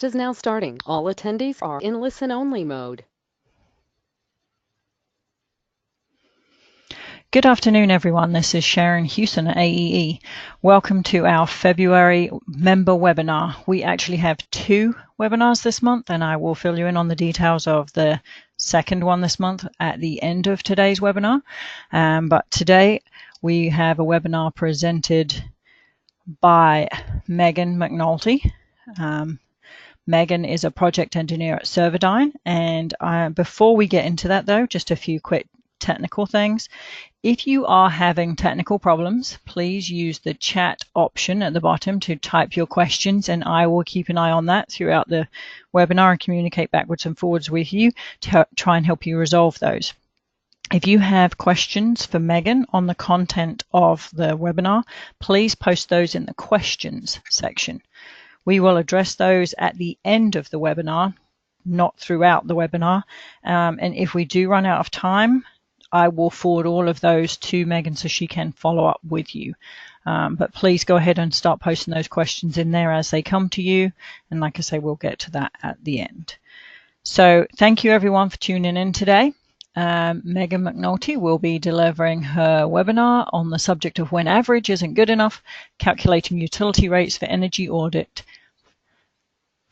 webcast is now starting. All attendees are in listen-only mode. Good afternoon, everyone. This is Sharon Hewson at AEE. Welcome to our February member webinar. We actually have 2 webinars this month, and I will fill you in on the details of the second one this month at the end of today's webinar. But today we have a webinar presented by Megan McNulty. Megan is a project engineer at Servodyne, and before we get into that though, just a few quick technical things. If you are having technical problems, please use the chat option at the bottom to type your questions, and I will keep an eye on that throughout the webinar and communicate backwards and forwards with you to try and help you resolve those. If you have questions for Megan on the content of the webinar, please post those in the questions section. We will address those at the end of the webinar, not throughout the webinar. And if we do run out of time, I will forward all of those to Megan so she can follow up with you. But please go ahead and start posting those questions in there as they come to you. And like I say, we'll get to that at the end. So thank you everyone for tuning in today. Megan McNulty will be delivering her webinar on the subject of when average isn't good enough, calculating utility rates for energy audit.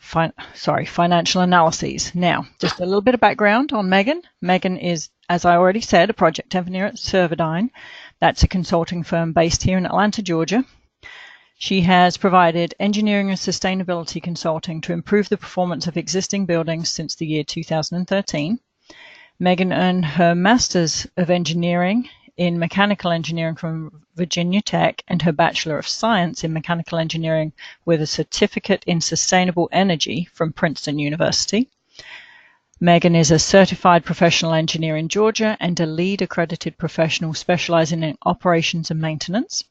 Financial analyses. Now, just a little bit of background on Megan. Megan is, as I already said, a project engineer at Servodyne. That's a consulting firm based here in Atlanta, Georgia. She has provided engineering and sustainability consulting to improve the performance of existing buildings since the year 2013. Megan earned her Master's of Engineering in Mechanical Engineering from Virginia Tech and her Bachelor of Science in Mechanical Engineering with a certificate in Sustainable Energy from Princeton University. Megan is a certified professional engineer in Georgia and a lead accredited professional specializing in operations and maintenance.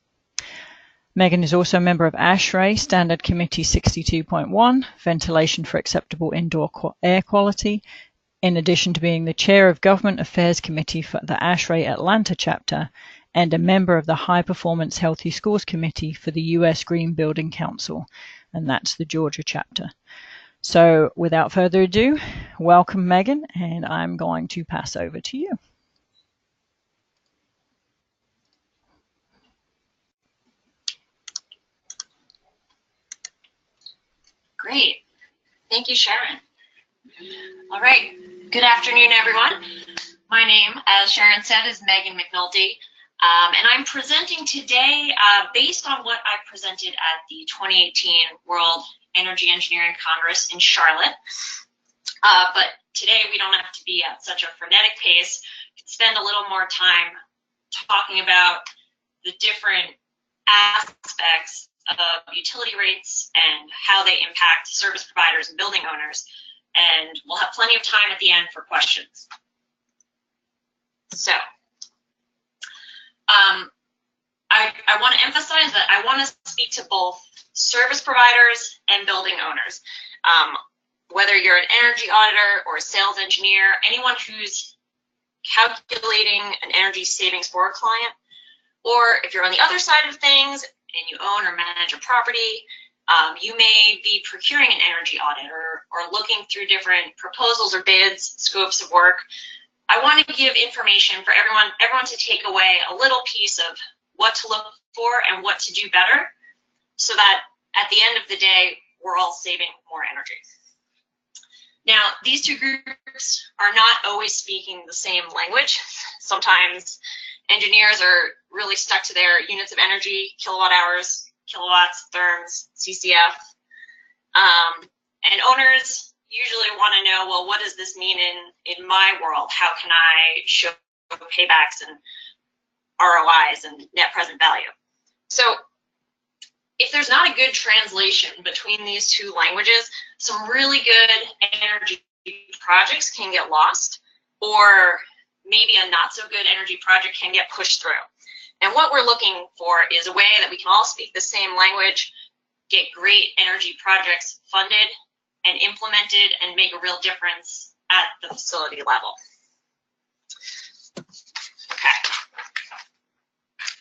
Megan is also a member of ASHRAE Standard Committee 62.1, Ventilation for Acceptable Indoor Air Quality, in addition to being the chair of Government Affairs Committee for the ASHRAE Atlanta chapter and a member of the High Performance Healthy Schools Committee for the U.S. Green Building Council, and that's the Georgia chapter. So without further ado, welcome Megan, and I'm going to pass over to you. Great. Thank you, Sharon. All right. Good afternoon, everyone. My name, as Sharon said, is Megan McNulty, and I'm presenting today based on what I presented at the 2018 World Energy Engineering Congress in Charlotte. But today we don't have to be at such a frenetic pace. We can spend a little more time talking about the different aspects of utility rates and how they impact service providers and building owners. And we'll have plenty of time at the end for questions. So I want to emphasize that I want to speak to both service providers and building owners. Whether you're an energy auditor or a sales engineer, anyone who's calculating an energy savings for a client, or if you're on the other side of things and you own or manage a property, you may be procuring an energy audit or looking through different proposals or bids, scopes of work. I want to give information for everyone to take away a little piece of what to look for and what to do better so that at the end of the day, we're all saving more energy. Now, these two groups are not always speaking the same language. Sometimes engineers are really stuck to their units of energy, kilowatt hours, kilowatts, therms, CCF. And owners usually want to know, well, what does this mean in my world? How can I show paybacks and ROIs and net present value? So if there's not a good translation between these two languages, some really good energy projects can get lost, or maybe a not so good energy project can get pushed through. And what we're looking for is a way that we can all speak the same language, get great energy projects funded and implemented, and make a real difference at the facility level. Okay.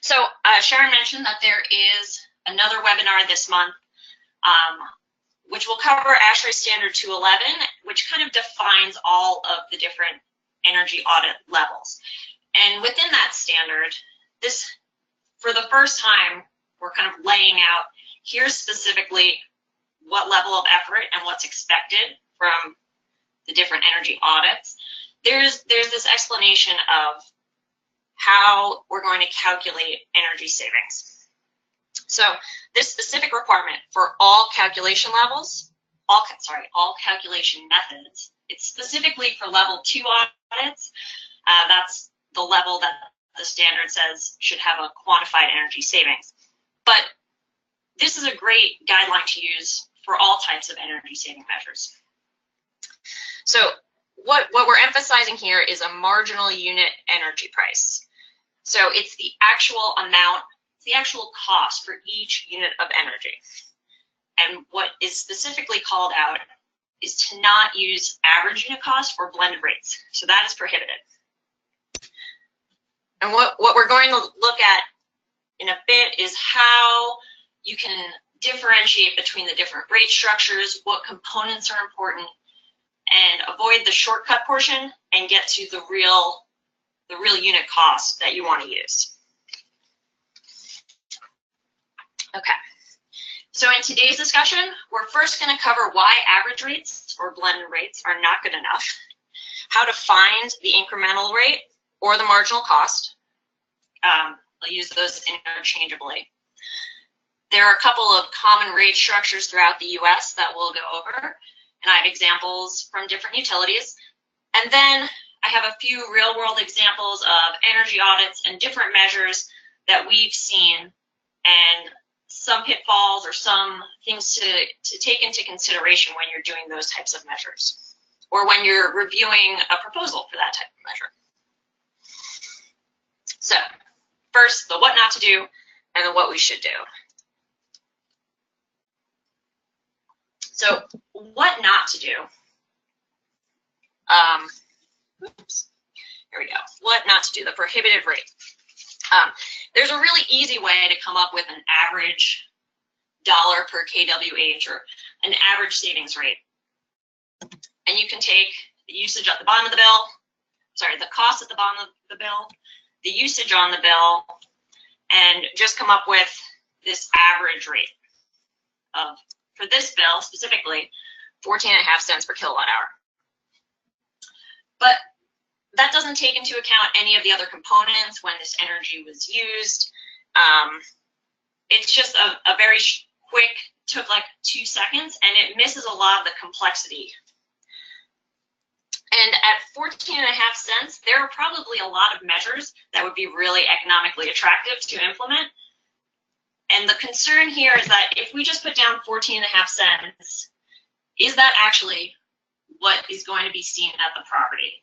So Sharon mentioned that there is another webinar this month which will cover ASHRAE Standard 211, which kind of defines all of the different energy audit levels. And within that standard, this, for the first time, we're kind of laying out, here's specifically what level of effort and what's expected from the different energy audits. There's this explanation of how we're going to calculate energy savings. So this specific requirement for all calculation levels, all calculation methods, it's specifically for level 2 audits. That's the level that the standard says should have a quantified energy savings. But this is a great guideline to use for all types of energy saving measures. So what we're emphasizing here is a marginal unit energy price. So it's the actual amount, the actual cost for each unit of energy. And what is specifically called out is to not use average unit cost or blended rates. So that is prohibited. And what we're going to look at in a bit is how you can differentiate between the different rate structures, what components are important, and avoid the shortcut portion and get to the real unit cost that you want to use. Okay, so in today's discussion, we're first going to cover why average rates or blended rates are not good enough, how to find the incremental rate or the marginal cost. I'll use those interchangeably. There are a couple of common rate structures throughout the US that we'll go over, and I have examples from different utilities. And then I have a few real-world examples of energy audits and different measures that we've seen, and some pitfalls or some things to take into consideration when you're doing those types of measures, or when you're reviewing a proposal for that type of measure. So first, the what not to do and the what we should do. So what not to do. Oops, here we go. What not to do, the prohibitive rate. There's a really easy way to come up with an average dollar per kWh or an average savings rate. And you can take the usage at the bottom of the bill, sorry, the cost at the bottom of the bill, the usage on the bill, and just come up with this average rate of, for this bill specifically, 14.5 cents per kilowatt hour. But that doesn't take into account any of the other components when this energy was used. It's just a very quick, took like 2 seconds, and it misses a lot of the complexity. And at 14.5 cents, there are probably a lot of measures that would be really economically attractive to implement. And the concern here is that if we just put down 14.5 cents, is that actually what is going to be seen at the property?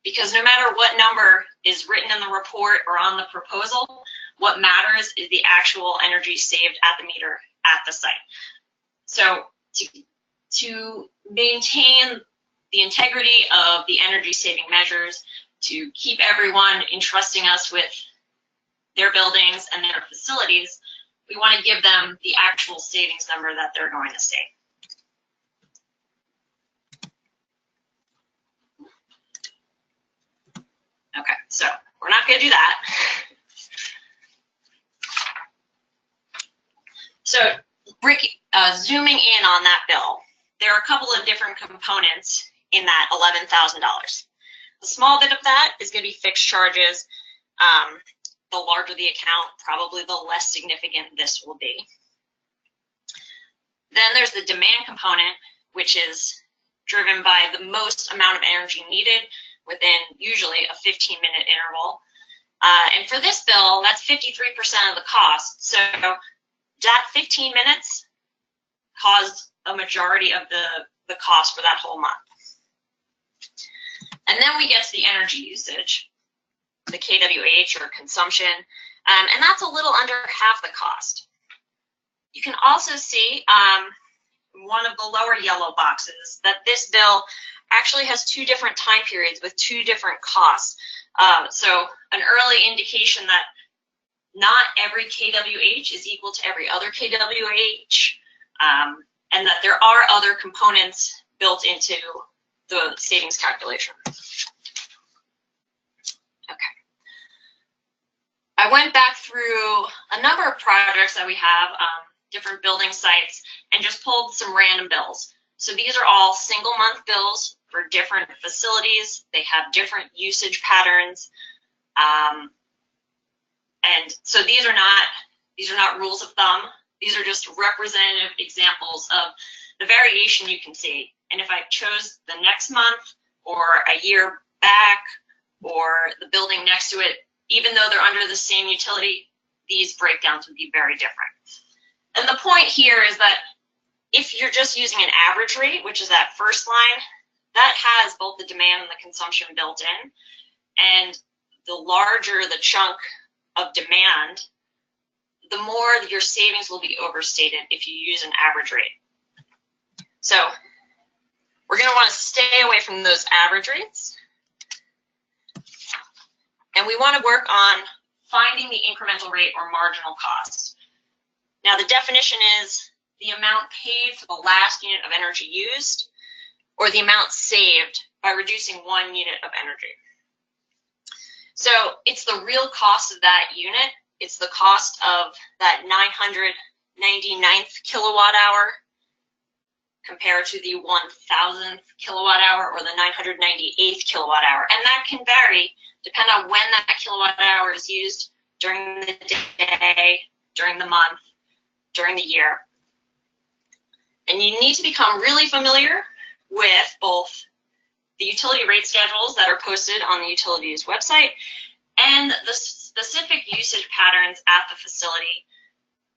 Because no matter what number is written in the report or on the proposal, what matters is the actual energy saved at the meter at the site. So to maintain the integrity of the energy saving measures, to keep everyone entrusting us with their buildings and their facilities, we want to give them the actual savings number that they're going to save. Okay, so we're not going to do that. So zooming in on that bill, there are a couple of different components in that $11,000. A small bit of that is going to be fixed charges. The larger the account, probably the less significant this will be. Then there's the demand component, which is driven by the most amount of energy needed within usually a 15-minute interval. And for this bill, that's 53% of the cost. So that 15 minutes caused a majority of the cost for that whole month. And then we get to the energy usage, the kWh or consumption, and that's a little under half the cost. You can also see one of the lower yellow boxes that this bill actually has 2 different time periods with 2 different costs. So an early indication that not every kWh is equal to every other kWh, and that there are other components built into the savings calculation. Okay. I went back through a number of projects that we have, different building sites, and just pulled some random bills. So these are all single month bills for different facilities. They have different usage patterns. And so these are not rules of thumb. These are just representative examples of the variation you can see. And if I chose the next month or a year back or the building next to it, even though they're under the same utility, these breakdowns would be very different. And the point here is that if you're just using an average rate, which is that first line, that has both the demand and the consumption built in. And the larger the chunk of demand, the more your savings will be overstated if you use an average rate. So we're going to want to stay away from those average rates. And we want to work on finding the incremental rate or marginal cost. Now the definition is the amount paid for the last unit of energy used, or the amount saved by reducing 1 unit of energy. So it's the real cost of that unit. It's the cost of that 999th kilowatt hour compared to the 1000th kilowatt hour or the 998th kilowatt hour. And that can vary depending on when that kilowatt hour is used during the day, during the month, during the year. And you need to become really familiar with both the utility rate schedules that are posted on the utilities website and the specific usage patterns at the facility,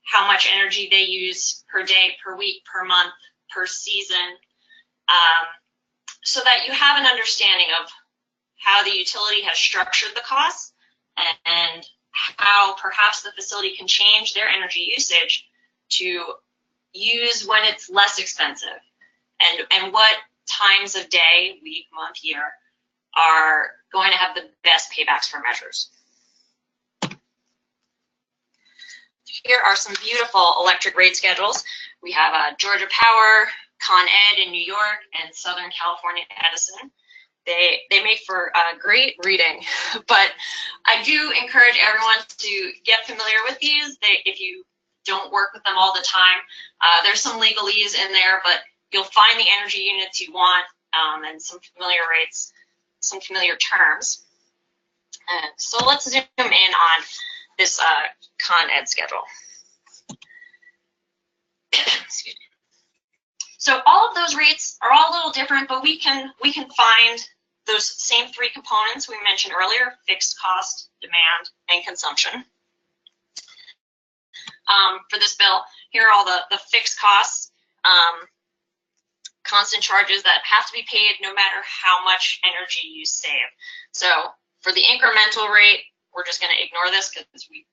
how much energy they use per day, per week, per month, per season, so that you have an understanding of how the utility has structured the costs and how perhaps the facility can change their energy usage to use when it's less expensive, and what times of day, week, month, year are going to have the best paybacks for measures. Here are some beautiful electric rate schedules. We have Georgia Power, Con Ed in New York, and Southern California Edison. They make for great reading, but I do encourage everyone to get familiar with these. If you don't work with them all the time, there's some legalese in there, but you'll find the energy units you want and some familiar rates, some familiar terms. And so let's zoom in on this Con Ed schedule. Excuse me. So all of those rates are all a little different, but we can find those same three components we mentioned earlier: fixed cost, demand, and consumption. For this bill, here are all the fixed costs, constant charges that have to be paid no matter how much energy you save. So for the incremental rate, we're just going to ignore this because we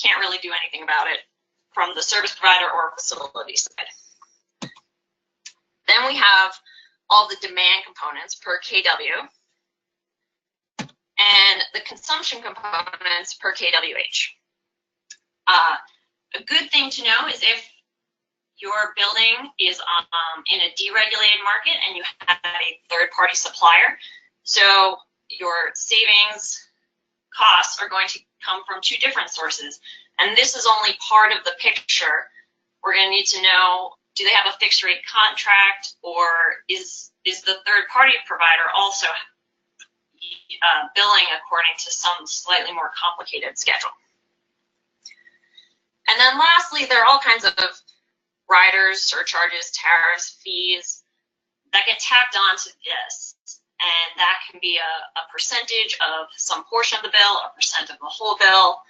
can't really do anything about it from the service provider or facility side. Then we have all the demand components per kW and the consumption components per kWh. A good thing to know is if your building is in a deregulated market and you have a third-party supplier, so your savings costs are going to come from two different sources. And this is only part of the picture. We're going to need to know, do they have a fixed rate contract, or is the third-party provider also billing according to some slightly more complicated schedule? And then lastly, there are all kinds of riders, surcharges, tariffs, fees that get tacked onto this. And that can be a percentage of some portion of the bill, a percent of the whole bill,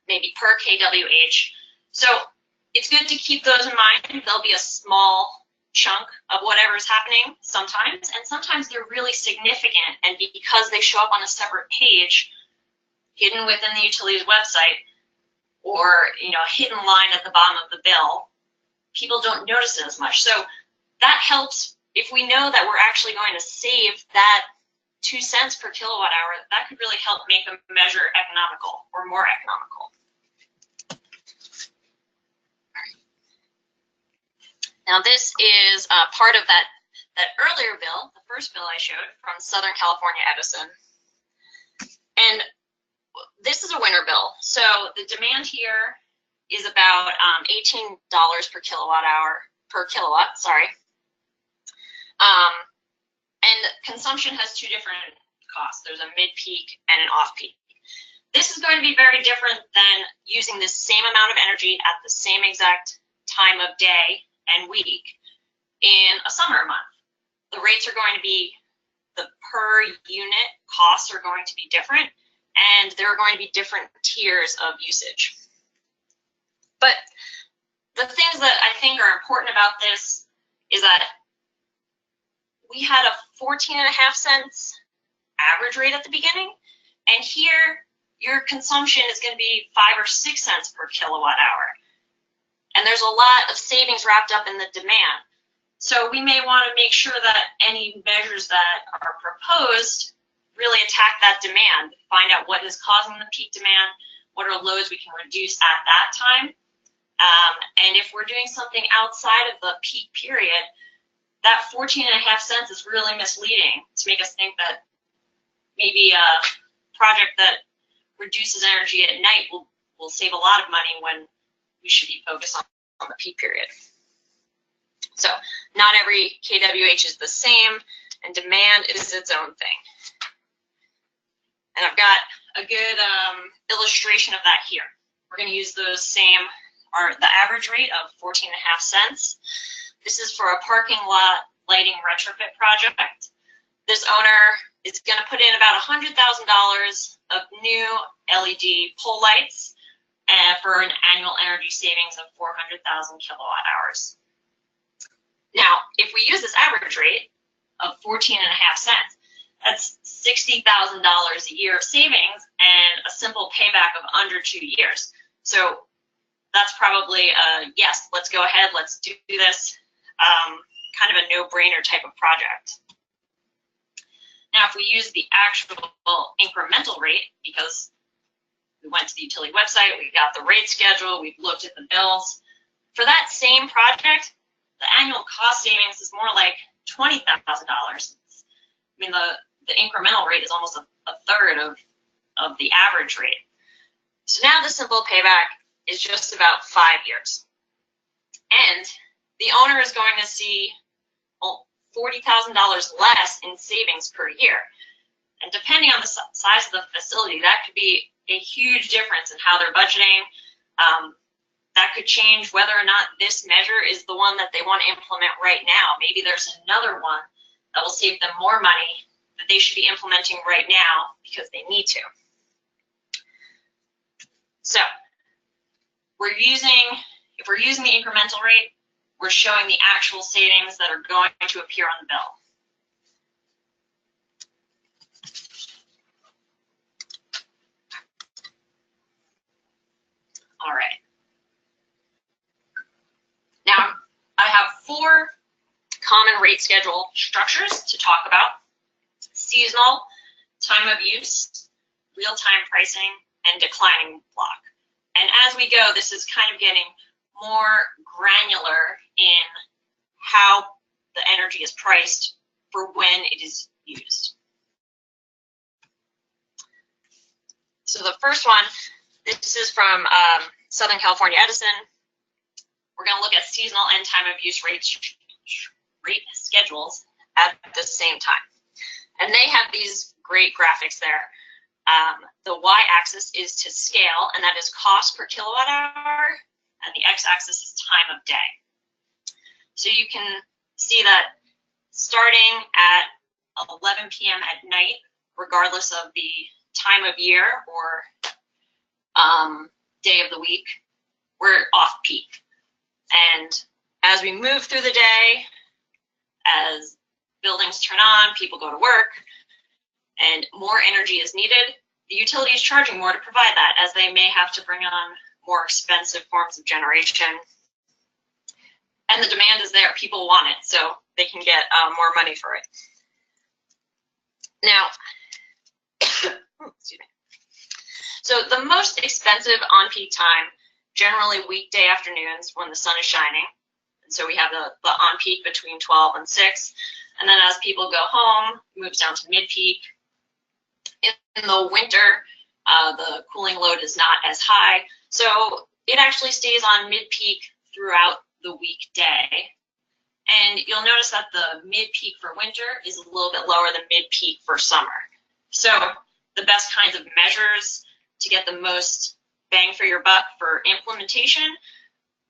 maybe per kWh. So it's good to keep those in mind. There'll be a small chunk of whatever's happening sometimes, and sometimes they're really significant. And because they show up on a separate page, hidden within the utilities website, or a hidden line at the bottom of the bill, people don't notice it as much. So that helps. If we know that we're actually going to save that 2 cents per kilowatt hour, that could really help make a measure economical or more economical. Now this is part of that earlier bill, the first bill I showed from Southern California Edison. And this is a winter bill. So the demand here is about $18 per kilowatt, sorry. And consumption has two different costs. There's a mid-peak and an off-peak. This is going to be very different than using the same amount of energy at the same exact time of day and week in a summer month. The rates are going to be, the per unit costs are going to be different, and there are going to be different tiers of usage. But the things that I think are important about this is that we had a 14.5 cents average rate at the beginning, and here your consumption is going to be 5 or 6 cents per kilowatt hour. And there's a lot of savings wrapped up in the demand. So we may want to make sure that any measures that are proposed really attack that demand, find out what is causing the peak demand, what are loads we can reduce at that time. And if we're doing something outside of the peak period, that 14.5 cents is really misleading to make us think that maybe a project that reduces energy at night will save a lot of money when we should be focused on the peak period. So not every kWh is the same, and demand is its own thing. And I've got a good illustration of that here. We're going to use those same, or the average rate of 14.5 cents. This is for a parking lot lighting retrofit project. This owner is going to put in about $100,000 of new LED pole lights for an annual energy savings of 400,000 kilowatt hours. Now, if we use this average rate of 14.5 cents, that's $60,000 a year of savings and a simple payback of under 2 years. So that's probably a yes, let's go ahead, let's do this, kind of a no-brainer type of project. Now, if we use the actual incremental rate, because we went to the utility website, we got the rate schedule, we've looked at the bills, for that same project, the annual cost savings is more like $20,000. I mean, the incremental rate is almost a third of the average rate. So now the simple payback is just about 5 years. And the owner is going to see $40,000 less in savings per year. And depending on the size of the facility, that could be a huge difference in how they're budgeting. That could change whether or not this measure is the one that they want to implement right now. Maybe there's another one that will save them more money that they should be implementing right now because they need to. So if we're using the incremental rate, we're showing the actual savings that are going to appear on the bill. All right. Now, I have 4 common rate schedule structures to talk about: seasonal, time of use, real-time pricing, and declining block. And as we go, this is kind of getting more granular in how the energy is priced for when it is used. So the first one, this is from Southern California Edison. We're going to look at seasonal and time of use rate schedules at the same time. And they have these great graphics there. The y-axis is to scale, and that is cost per kilowatt hour, and the x-axis is time of day. So you can see that starting at 11 p.m. at night, regardless of the time of year or day of the week, we're off peak. And as we move through the day, as buildings turn on, people go to work, and more energy is needed, the utility is charging more to provide that, as they may have to bring on more expensive forms of generation. And the demand is there. People want it, so they can get more money for it. Now, excuse me. So the most expensive on-peak time, generally weekday afternoons when the sun is shining, So we have the on-peak between 12 and 6. And then as people go home, it moves down to mid-peak. In the winter, the cooling load is not as high. So it actually stays on mid-peak throughout the weekday. And you'll notice that the mid-peak for winter is a little bit lower than mid-peak for summer. So the best kinds of measures to get the most bang for your buck for implementation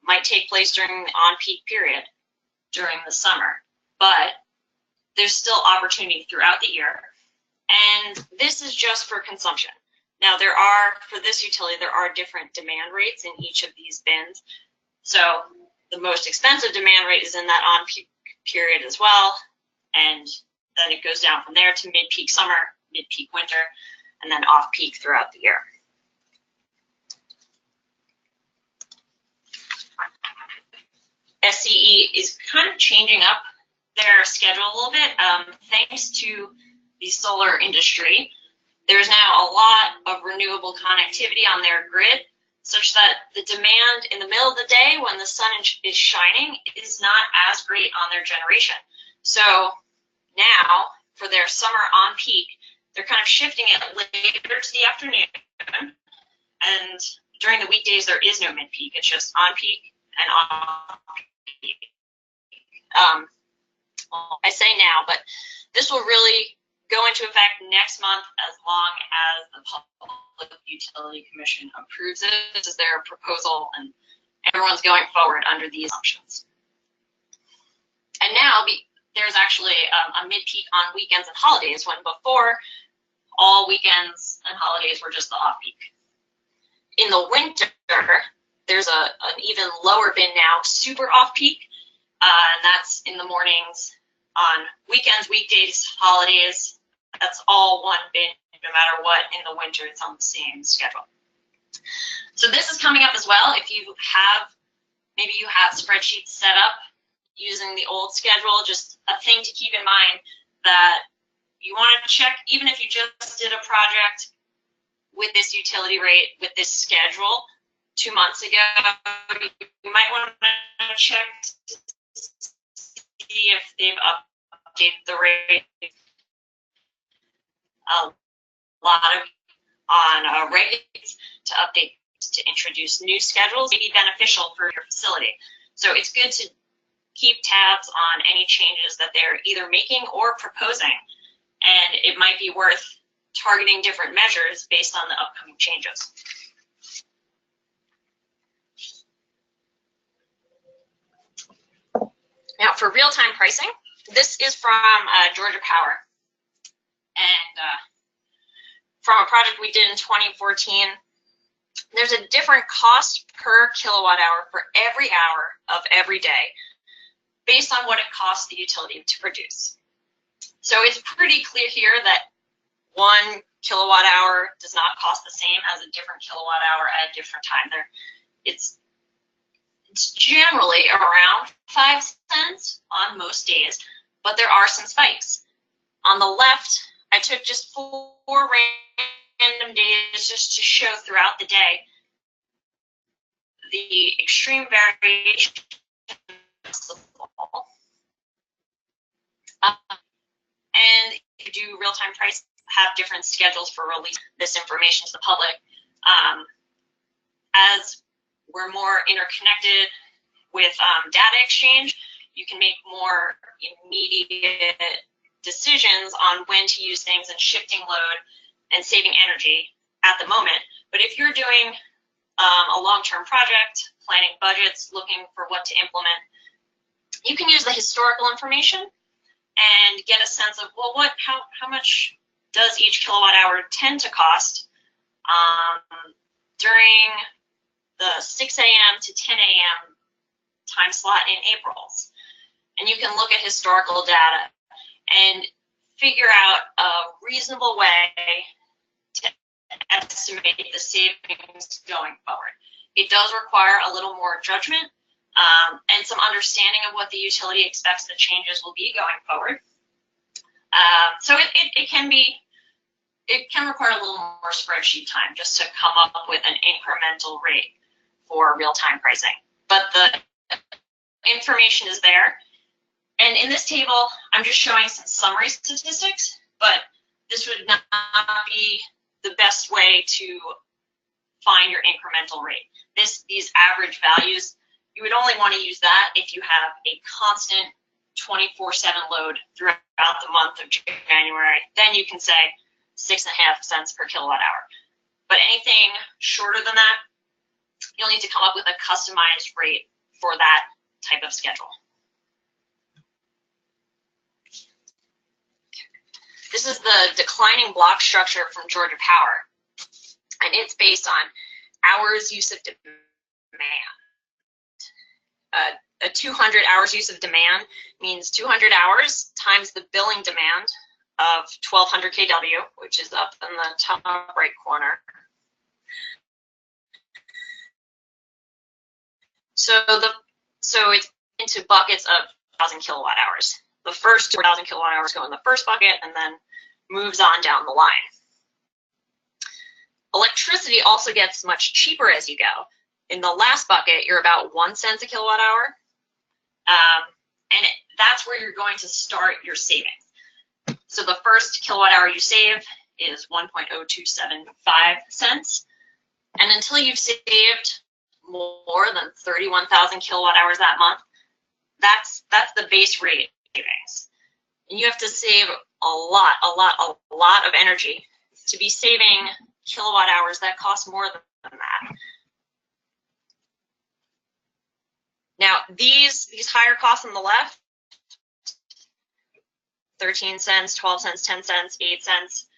might take place during the on-peak period during the summer. But there's still opportunity throughout the year. And this is just for consumption. Now for this utility, there are different demand rates in each of these bins. So the most expensive demand rate is in that on-peak period as well. And then it goes down from there to mid-peak summer, mid-peak winter, and then off-peak throughout the year. SCE is kind of changing up their schedule a little bit. Thanks to the solar industry, there's now a lot of renewable connectivity on their grid, such that the demand in the middle of the day when the sun is shining is not as great on their generation. So now, for their summer on-peak, they're kind of shifting it later to the afternoon. And during the weekdays, there is no mid-peak. It's just on-peak and off-peak. I say now, but this will really go into effect next month as long as the Public Utility Commission approves it. This is their proposal, and everyone's going forward under these assumptions. And now there's actually a mid-peak on weekends and holidays, when before all weekends and holidays were just the off-peak. In the winter, there's an even lower bin now, super off-peak, and that's in the mornings. On weekends, weekdays, holidays, that's all one bin, no matter what. In the winter, it's on the same schedule. So this is coming up as well. If maybe you have spreadsheets set up using the old schedule, just a thing to keep in mind that you want to check, even if you just did a project with this utility rate, with this schedule 2 months ago, you might want to check to see if they've updated the rate. A lot of on rates to update, to introduce new schedules may be beneficial for your facility. So it's good to keep tabs on any changes that they're either making or proposing. And it might be worth targeting different measures based on the upcoming changes. Now for real-time pricing, this is from Georgia Power. And from a project we did in 2014, there's a different cost per kilowatt hour for every hour of every day based on what it costs the utility to produce. So it's pretty clear here that 1 kilowatt hour does not cost the same as a different kilowatt hour at a different time. It's generally around 5 cents on most days, but there are some spikes. On the left, I took just 4 random days just to show throughout the day the extreme variation. And you do real-time price, have different schedules for release this information to the public. As we're more interconnected with data exchange, you can make more immediate decisions on when to use things and shifting load and saving energy at the moment. But if you're doing a long-term project, planning budgets, looking for what to implement, you can use the historical information and get a sense of, well, how much does each kilowatt hour tend to cost during the 6 a.m. to 10 a.m. time slot in April's. And you can look at historical data and figure out a reasonable way to estimate the savings going forward. It does require a little more judgment and some understanding of what the utility expects the changes will be going forward. So it can require a little more spreadsheet time just to come up with an incremental rate for real-time pricing. But the information is there. And in this table, I'm just showing some summary statistics, but this would not be the best way to find your incremental rate. These average values, you would only want to use that if you have a constant 24/7 load throughout the month of January. Then you can say 6.5 cents per kilowatt hour. But anything shorter than that, you'll need to come up with a customized rate for that type of schedule. This is the declining block structure from Georgia Power, and it's based on hours use of demand. A 200 hours use of demand means 200 hours times the billing demand of 1200 kW, which is up in the top right corner. So it's into buckets of 1,000 kilowatt hours. The first 2,000 kilowatt hours go in the first bucket and then moves on down the line. Electricity also gets much cheaper as you go. In the last bucket, you're about 1 cent a kilowatt hour. And that's where you're going to start your savings. So the first kilowatt hour you save is 1.0275 cents. And until you've saved more than 31,000 kilowatt hours that month, that's the base rate savings. And you have to save a lot of energy to be saving kilowatt hours that cost more than that. Now, these higher costs on the left, 13 cents, 12 cents, 10 cents, 8 cents,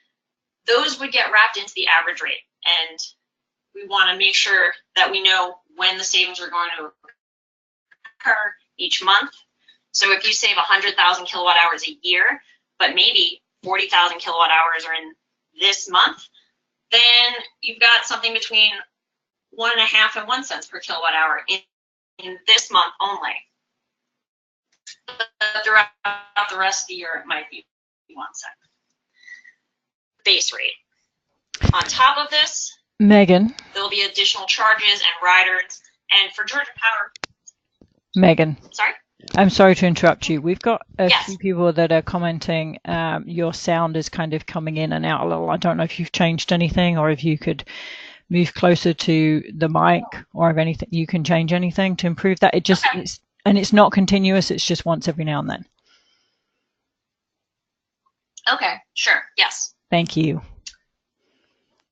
those would get wrapped into the average rate. And we want to make sure that we know when the savings are going to occur each month. So if you save 100,000 kilowatt hours a year, but maybe 40,000 kilowatt hours are in this month, then you've got something between 1.5 and 1 cent per kilowatt hour in this month only. But throughout the rest of the year, it might be 1 cent. Base rate. On top of this, Megan. There'll be additional charges and riders. And for Georgia Power. Megan. Sorry? I'm sorry to interrupt you. We've got a Yes. few people that are commenting. Your sound is kind of coming in and out a little. I don't know if you've changed anything or if you could move closer to the mic or if anything you can change anything to improve that. It just Okay. it's not continuous. It's just once every now and then. Okay, sure. Yes. Thank you.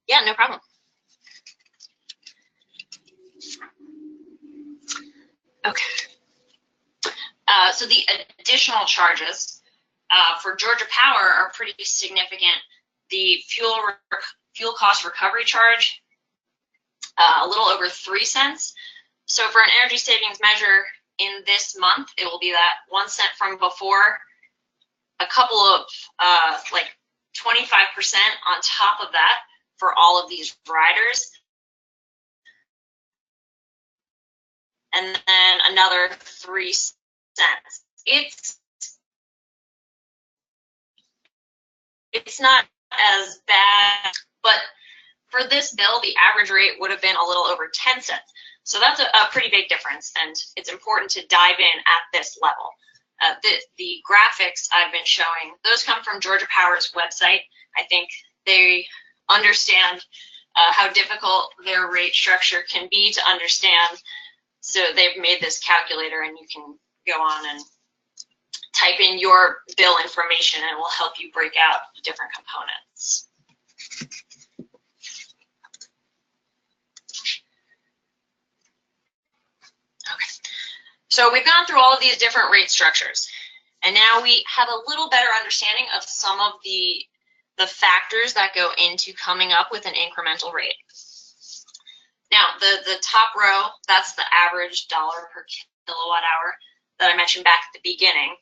Yeah, no problem. Okay. So the additional charges for Georgia Power are pretty significant. The fuel cost recovery charge, a little over 3 cents. So for an energy savings measure in this month, it will be that 1 cent from before, a couple of like 25% on top of that for all of these riders. And then another 3 cents. It's not as bad, but for this bill, the average rate would have been a little over 10 cents. So that's a pretty big difference, and it's important to dive in at this level. The graphics I've been showing, those come from Georgia Power's website. I think they understand how difficult their rate structure can be to understand. So they've made this calculator, and you can go on and type in your bill information, and it will help you break out the different components. Okay. So we've gone through all of these different rate structures, and now we have a little better understanding of some of the factors that go into coming up with an incremental rate. Now, the top row, that's the average dollar per kilowatt hour that I mentioned back at the beginning.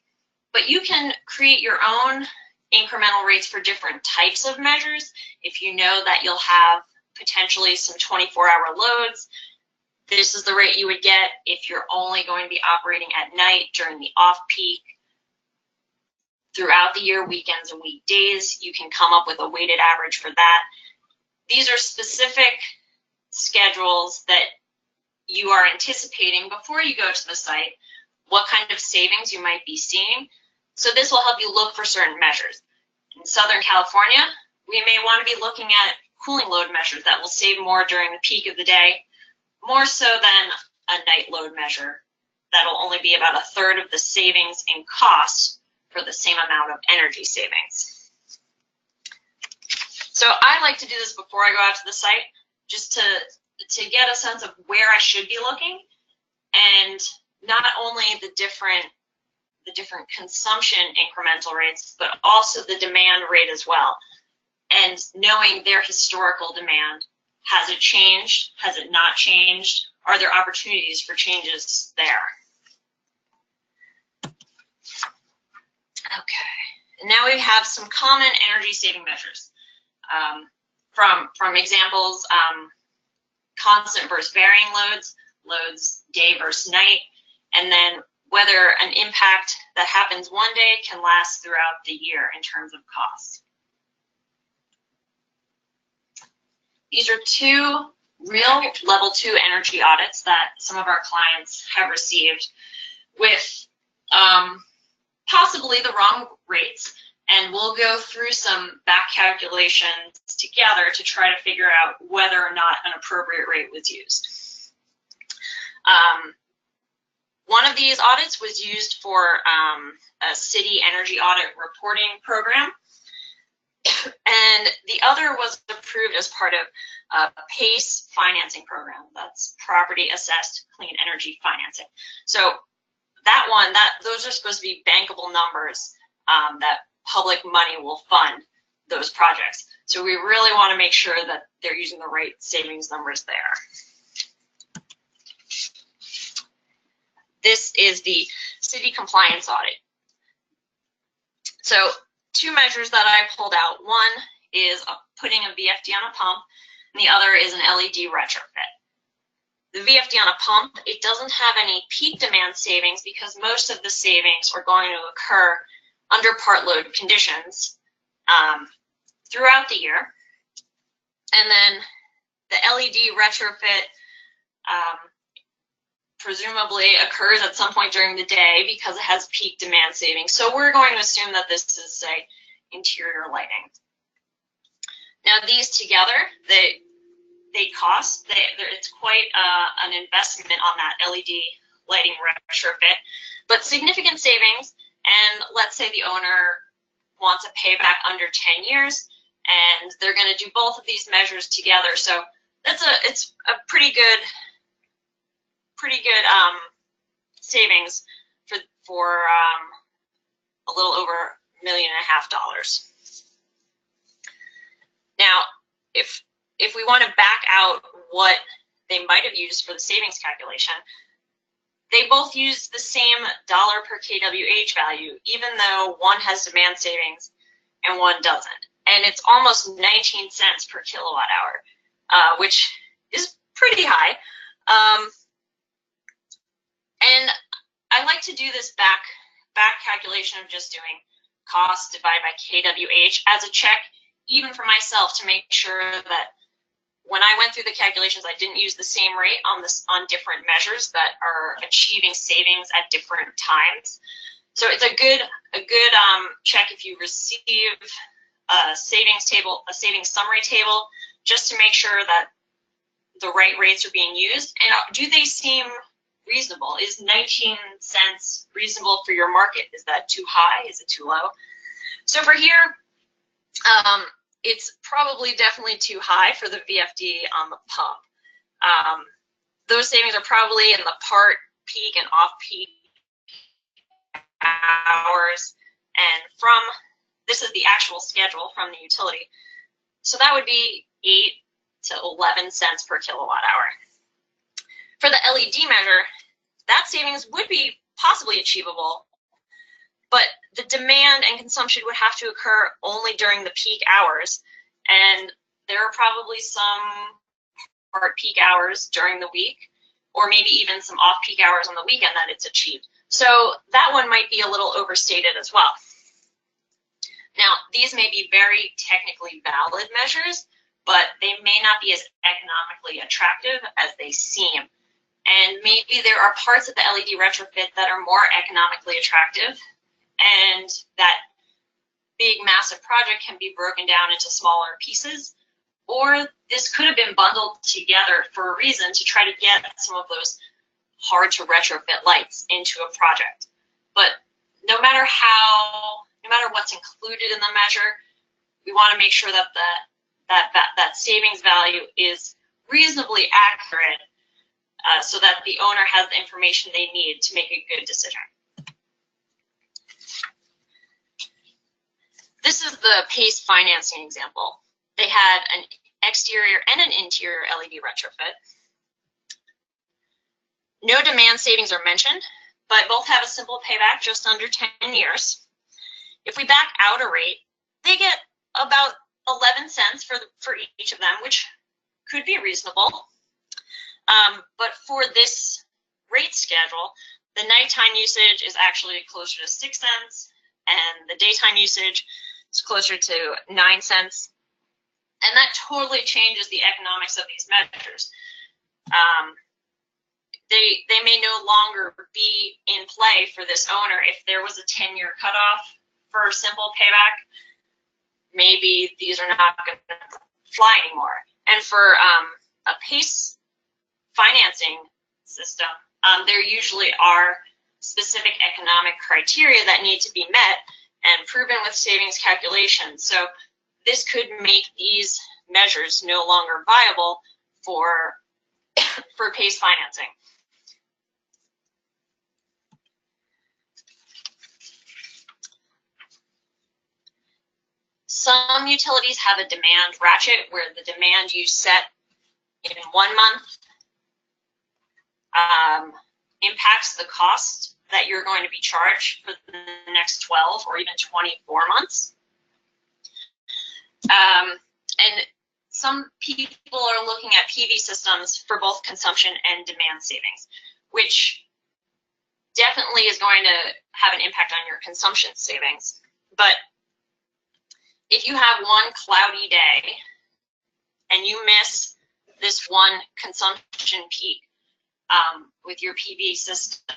But you can create your own incremental rates for different types of measures. If you know that you'll have potentially some 24-hour loads, this is the rate you would get. If you're only going to be operating at night during the off-peak, throughout the year, weekends and weekdays, you can come up with a weighted average for that. These are specific schedules that you are anticipating before you go to the site, what kind of savings you might be seeing. So this will help you look for certain measures. In Southern California, we may want to be looking at cooling load measures that will save more during the peak of the day, more so than a night load measure that'll only be about a third of the savings in cost for the same amount of energy savings. So I like to do this before I go out to the site, just to get a sense of where I should be looking, and not only the different consumption incremental rates, but also the demand rate as well. And knowing their historical demand, has it changed? Has it not changed? Are there opportunities for changes there? Okay, and now we have some common energy saving measures. From examples, constant versus varying loads day versus night, and then whether an impact that happens one day can last throughout the year in terms of costs. These are two real level 2 energy audits that some of our clients have received with possibly the wrong rates, and we'll go through some back calculations together to try to figure out whether or not an appropriate rate was used. One of these audits was used for a city energy audit reporting program, and the other was approved as part of a PACE financing program. That's Property Assessed Clean Energy Financing. So that one, those are supposed to be bankable numbers that public money will fund those projects. So we really want to make sure that they're using the right savings numbers there. This is the city compliance audit. So two measures that I pulled out. One is putting a VFD on a pump, and the other is an LED retrofit. The VFD on a pump, it doesn't have any peak demand savings because most of the savings are going to occur under part load conditions throughout the year. And then the LED retrofit presumably occurs at some point during the day because it has peak demand savings. So we're going to assume that this is, say, interior lighting. Now these together, they cost, it's quite an investment on that LED lighting retrofit, but significant savings. And let's say the owner wants a payback under 10 years, and they're going to do both of these measures together. So it's a pretty good savings for a little over $1.5 million. Now, if we want to back out what they might have used for the savings calculation, they both use the same dollar per kWh value, even though one has demand savings and one doesn't. And it's almost 19 cents per kilowatt hour, which is pretty high. And I like to do this back calculation of just doing cost divided by kWh as a check, even for myself, to make sure that when I went through the calculations, I didn't use the same rate on different measures that are achieving savings at different times. So it's a good check if you receive a savings table, a savings summary table, just to make sure that the right rates are being used. And do they seem reasonable? Is 19 cents reasonable for your market? Is that too high? Is it too low? So for here, it's probably definitely too high for the VFD on the pump. Those savings are probably in the part peak and off peak hours. And this is the actual schedule from the utility. So that would be 8 to 11 cents per kilowatt hour. For the LED measure, that savings would be possibly achievable, but the demand and consumption would have to occur only during the peak hours, and there are probably some part peak hours during the week, or maybe even some off-peak hours on the weekend that it's achieved. So that one might be a little overstated as well. Now, these may be very technically valid measures, but they may not be as economically attractive as they seem. And maybe there are parts of the LED retrofit that are more economically attractive, and that big massive project can be broken down into smaller pieces. Or this could have been bundled together for a reason to try to get some of those hard to retrofit lights into a project. But no matter what's included in the measure, we want to make sure that that savings value is reasonably accurate, so that the owner has the information they need to make a good decision. This is the PACE financing example. They had an exterior and an interior LED retrofit. No demand savings are mentioned, but both have a simple payback just under 10 years. If we back out a rate, they get about 11 cents for each of them, which could be reasonable. But for this rate schedule, the nighttime usage is actually closer to 6 cents, and the daytime usage is closer to 9 cents. And that totally changes the economics of these measures. They may no longer be in play for this owner. If there was a 10-year cutoff for simple payback, maybe these are not going to fly anymore. And for a PACE financing system, there usually are specific economic criteria that need to be met and proven with savings calculations. So this could make these measures no longer viable for PACE financing. Some utilities have a demand ratchet where the demand you set in 1 month impacts the cost that you're going to be charged for the next 12 or even 24 months. And some people are looking at PV systems for both consumption and demand savings, which definitely is going to have an impact on your consumption savings. But if you have one cloudy day and you miss this one consumption peak with your PV system,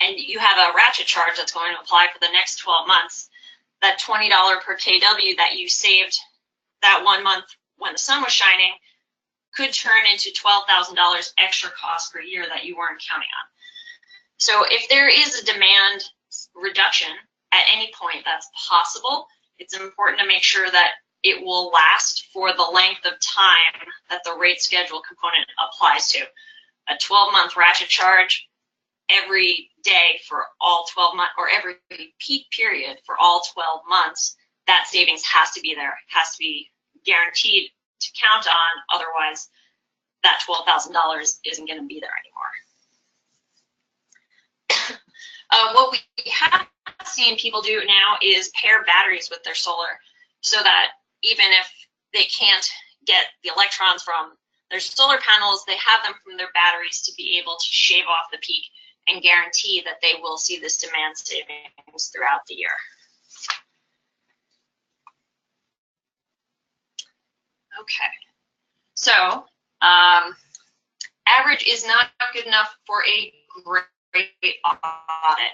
and you have a ratchet charge that's going to apply for the next 12 months, that $20 per kW that you saved that 1 month when the sun was shining could turn into $12,000 extra cost per year that you weren't counting on. So if there is a demand reduction at any point that's possible, it's important to make sure that it will last for the length of time that the rate schedule component applies to. A 12-month ratchet charge every day for all 12 months, or every peak period for all 12 months, that savings has to be there, has to be guaranteed to count on. Otherwise, that $12,000 isn't going to be there anymore. What we have seen people do now is pair batteries with their solar, so that even if they can't get the electrons from their solar panels, they have them from their batteries to be able to shave off the peak and guarantee that they will see this demand savings throughout the year. Okay, so average is not good enough for a great audit.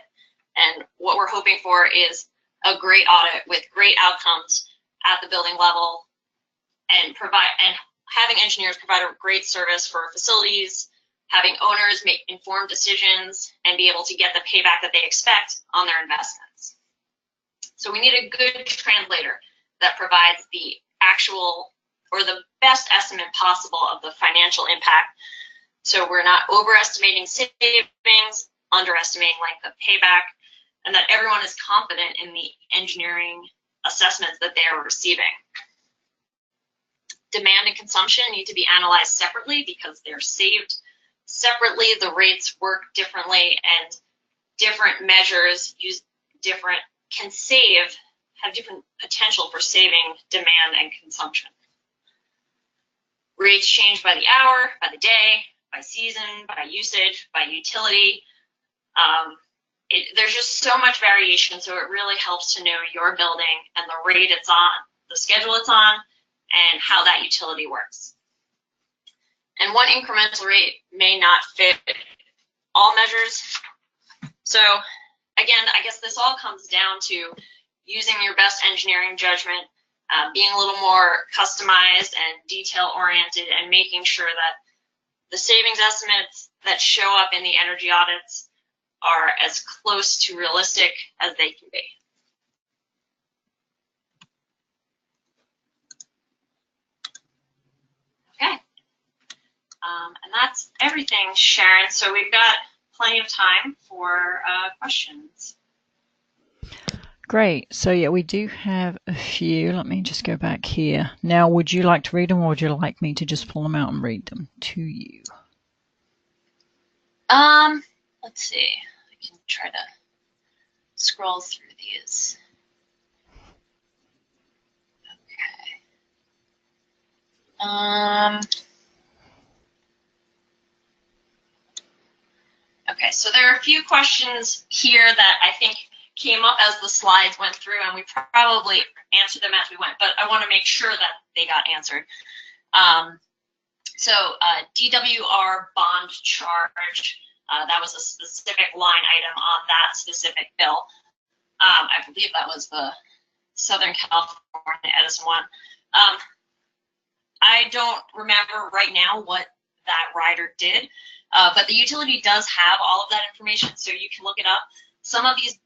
And what we're hoping for is a great audit with great outcomes at the building level, and having engineers provide a great service for facilities, having owners make informed decisions and be able to get the payback that they expect on their investments. So we need a good translator that provides the actual or the best estimate possible of the financial impact. So we're not overestimating savings, underestimating length of payback, and that everyone is confident in the engineering assessments that they are receiving. Demand and consumption need to be analyzed separately because they're saved separately. The rates work differently, and different measures have different potential for saving demand and consumption. Rates change by the hour, by the day, by season, by usage, by utility. There's just so much variation, so it really helps to know your building and the rate it's on, the schedule it's on, and how that utility works. and one incremental rate may not fit all measures. So again, I guess this all comes down to using your best engineering judgment, being a little more customized and detail-oriented, and making sure that the savings estimates that show up in the energy audits are as close to realistic as they can be. Okay, and that's everything, Sharon. So we've got plenty of time for questions. Great. So yeah, we do have a few. Let me just go back here. Now, would you like to read them, or would you like me to just pull them out and read them to you? Let's see. I can try to scroll through these. Okay. Okay, so there are a few questions here that I think came up as the slides went through, and we probably answered them as we went, but I want to make sure that they got answered. DWR bond charge, that was a specific line item on that specific bill. I believe that was the Southern California Edison one. I don't remember right now what that rider did, but the utility does have all of that information, so you can look it up. Some of these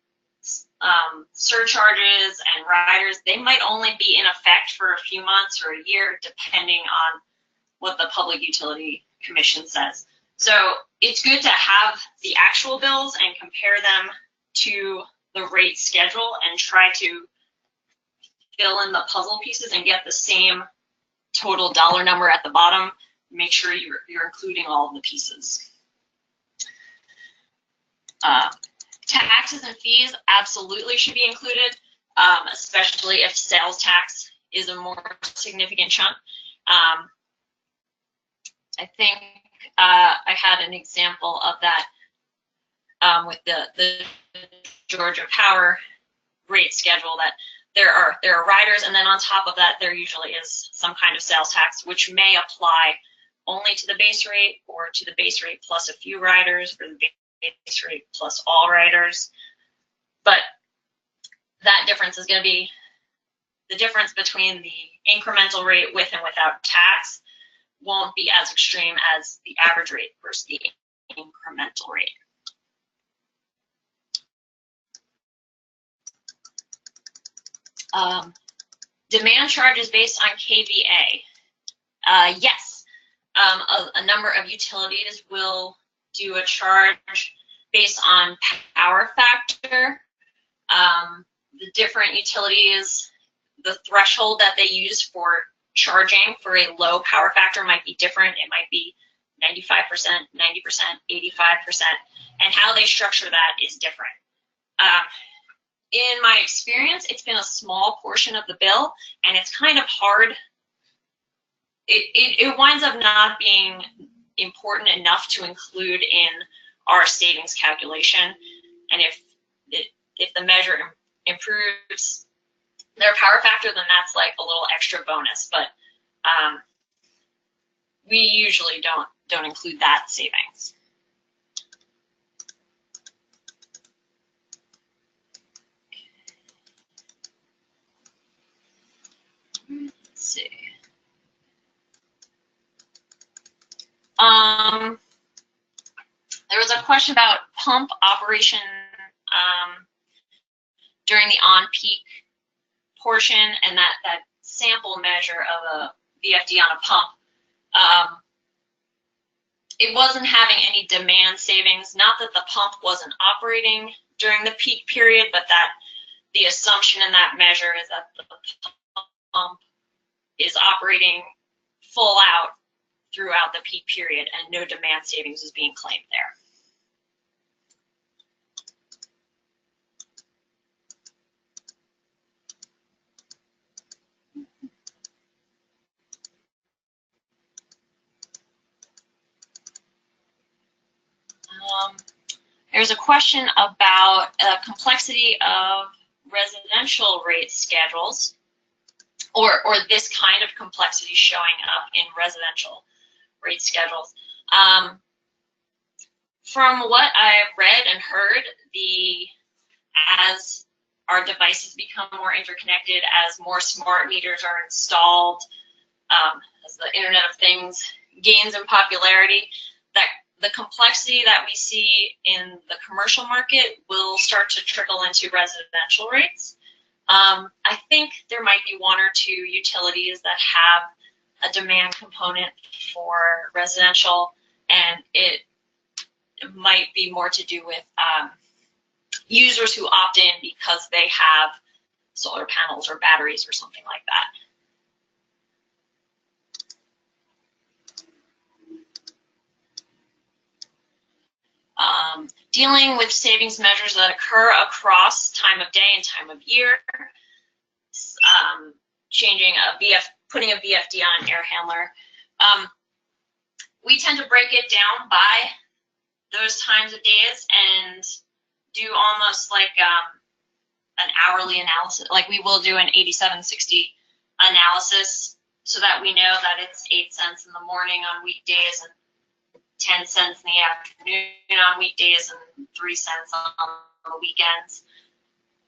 surcharges and riders, they might only be in effect for a few months or a year, depending on what the Public Utility Commission says. So it's good to have the actual bills and compare them to the rate schedule and try to fill in the puzzle pieces and get the same total dollar number at the bottom. Make sure you're including all of the pieces. Taxes and fees absolutely should be included, especially if sales tax is a more significant chunk. I think I had an example of that with the Georgia Power rate schedule, that there are riders, and then on top of that there usually is some kind of sales tax, which may apply only to the base rate or to the base rate plus a few riders, or the base rate plus all riders. But that difference is going to be the difference between the incremental rate with and without tax won't be as extreme as the average rate versus the incremental rate. Demand charges based on KVA. Yes, a number of utilities will do a charge based on power factor. The different utilities, the threshold that they use for charging for a low power factor might be different. It might be 95%, 90%, 85%, and how they structure that is different. In my experience, it's been a small portion of the bill, and it's kind of hard. It winds up not being important enough to include in our savings calculation. And if the measure improves their power factor, then that's like a little extra bonus. But we usually don't include that savings. Let's see. There was a question about pump operation during the on-peak portion, and that sample measure of a VFD on a pump. It wasn't having any demand savings, not that the pump wasn't operating during the peak period, but that the assumption in that measure is that the pump is operating full out throughout the peak period and no demand savings is being claimed there. There's a question about complexity of residential rate schedules, or this kind of complexity showing up in residential. rate schedules. From what I've read and heard, as our devices become more interconnected, as more smart meters are installed, as the Internet of Things gains in popularity, that the complexity that we see in the commercial market will start to trickle into residential rates. I think there might be one or two utilities that have a demand component for residential, and it might be more to do with users who opt in because they have solar panels or batteries or something like that. Dealing with savings measures that occur across time of day and time of year, putting a VFD on an air handler. We tend to break it down by those times of days and do almost like an hourly analysis. Like we will do an 8760 analysis so that we know that it's 8 cents in the morning on weekdays and 10 cents in the afternoon on weekdays and 3 cents on the weekends.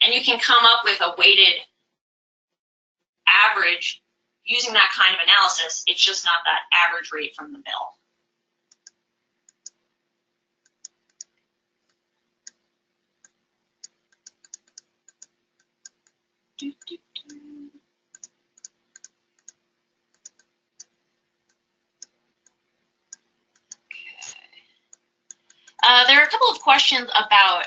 And you can come up with a weighted average using that kind of analysis. It's just not that average rate from the bill. There are a couple of questions about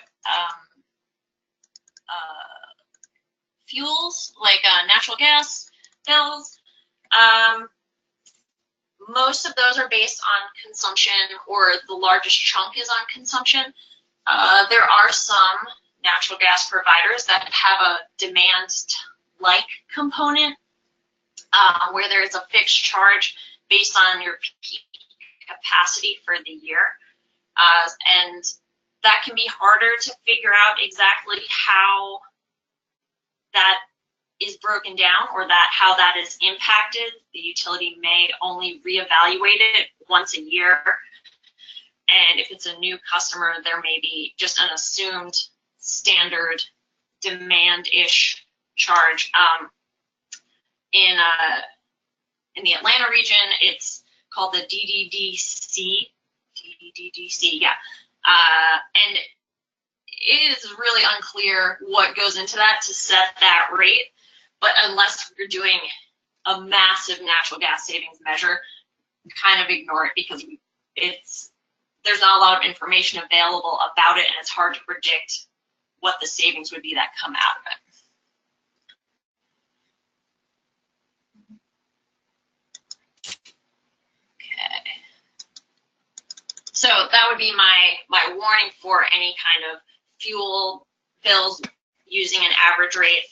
fuels, like natural gas bills. Most of those are based on consumption, or the largest chunk is on consumption. There are some natural gas providers that have a demand-like component where there is a fixed charge based on your peak capacity for the year. And that can be harder to figure out exactly how that is broken down or how that is impacted. The utility may only reevaluate it once a year. And if it's a new customer, there may be just an assumed standard demand-ish charge. In the Atlanta region, it's called the DDDC. DDDC, yeah. And it is really unclear what goes into that to set that rate. But unless you're doing a massive natural gas savings measure, kind of ignore it, because there's not a lot of information available about it, and it's hard to predict what the savings would be that come out of it. Okay. So that would be my warning for any kind of fuel bills using an average rate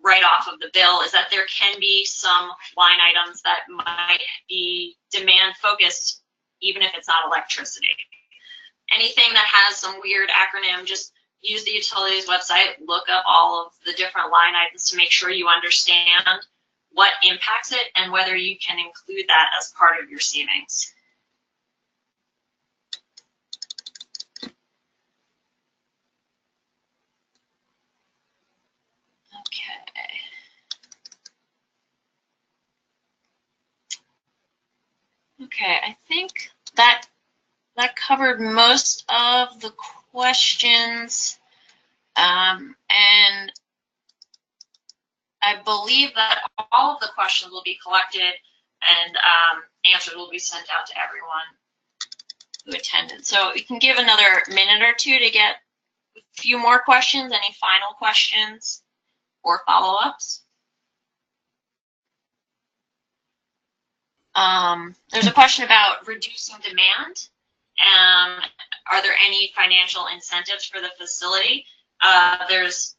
right off of the bill, is that there can be some line items that might be demand focused, even if it's not electricity. Anything that has some weird acronym, just use the utilities website, look up all of the different line items to make sure you understand what impacts it and whether you can include that as part of your savings. Okay, I think that covered most of the questions, and I believe that all of the questions will be collected and answers will be sent out to everyone who attended. So we can give another minute or two to get a few more questions. Any final questions or follow-ups? There's a question about reducing demand. Are there any financial incentives for the facility? There's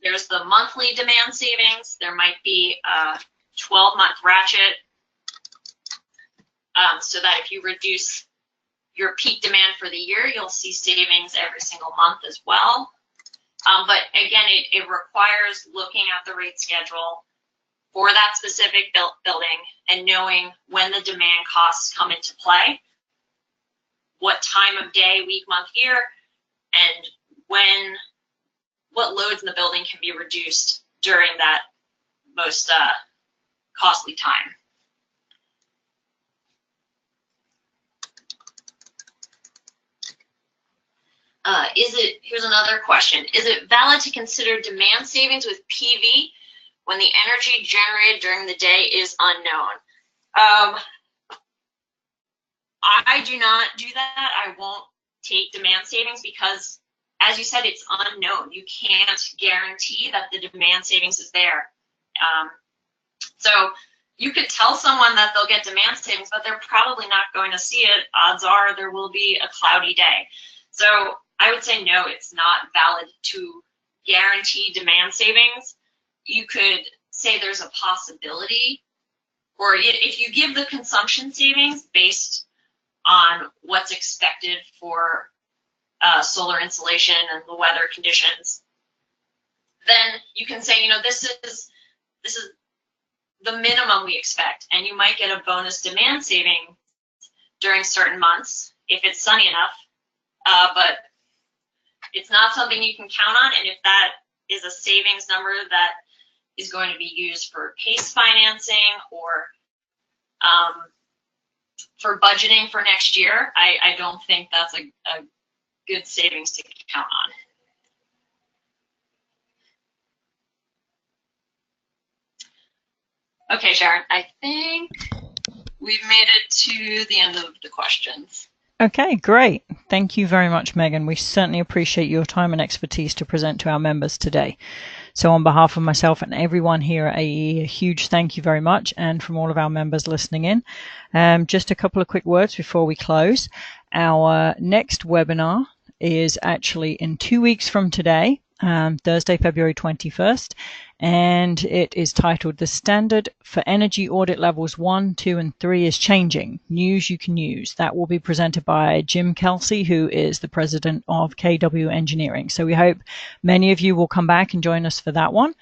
the monthly demand savings. There might be a 12-month ratchet, so that if you reduce your peak demand for the year, you'll see savings every single month as well. But again, it requires looking at the rate schedule, for that specific building and knowing when the demand costs come into play, what time of day, week, month, year, and what loads in the building can be reduced during that most costly time. Here's another question. Is it valid to consider demand savings with PV when the energy generated during the day is unknown? I do not do that. I won't take demand savings because, as you said, it's unknown. You can't guarantee that the demand savings is there. So you could tell someone that they'll get demand savings, but they're probably not going to see it. Odds are there will be a cloudy day. So I would say no, it's not valid to guarantee demand savings. You could say there's a possibility, or if you give the consumption savings based on what's expected for solar insolation and the weather conditions, then you can say, this is the minimum we expect, and you might get a bonus demand saving during certain months if it's sunny enough, but it's not something you can count on. And if that is a savings number that is going to be used for PACE financing or for budgeting for next year, I don't think that's a good savings to count on. Okay, Sharon, I think we've made it to the end of the questions. Okay, great. Thank you very much, Megan. We certainly appreciate your time and expertise to present to our members today. So on behalf of myself and everyone here at AEE, a huge thank you very much, and from all of our members listening in. Just a couple of quick words before we close. Our next webinar is actually in 2 weeks from today, Thursday, February 21st, and it is titled "The Standard for Energy Audit Levels 1, 2, and 3 is Changing. News You Can Use." That will be presented by Jim Kelsey, who is the president of KW Engineering. So we hope many of you will come back and join us for that one.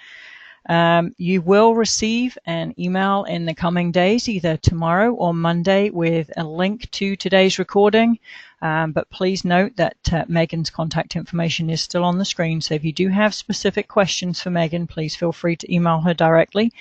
You will receive an email in the coming days, either tomorrow or Monday, with a link to today's recording. But please note that Megan's contact information is still on the screen. So if you do have specific questions for Megan, please feel free to email her directly.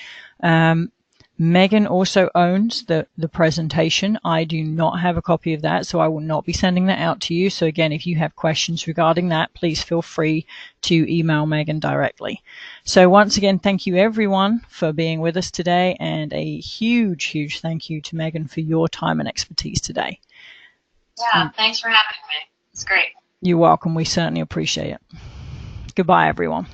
Megan also owns the presentation. I do not have a copy of that, so I will not be sending that out to you. So again, if you have questions regarding that, please feel free to email Megan directly. So once again, thank you everyone for being with us today, and a huge, huge thank you to Megan for your time and expertise today. Yeah, thanks for having me. It's great. You're welcome. We certainly appreciate it. Goodbye, everyone.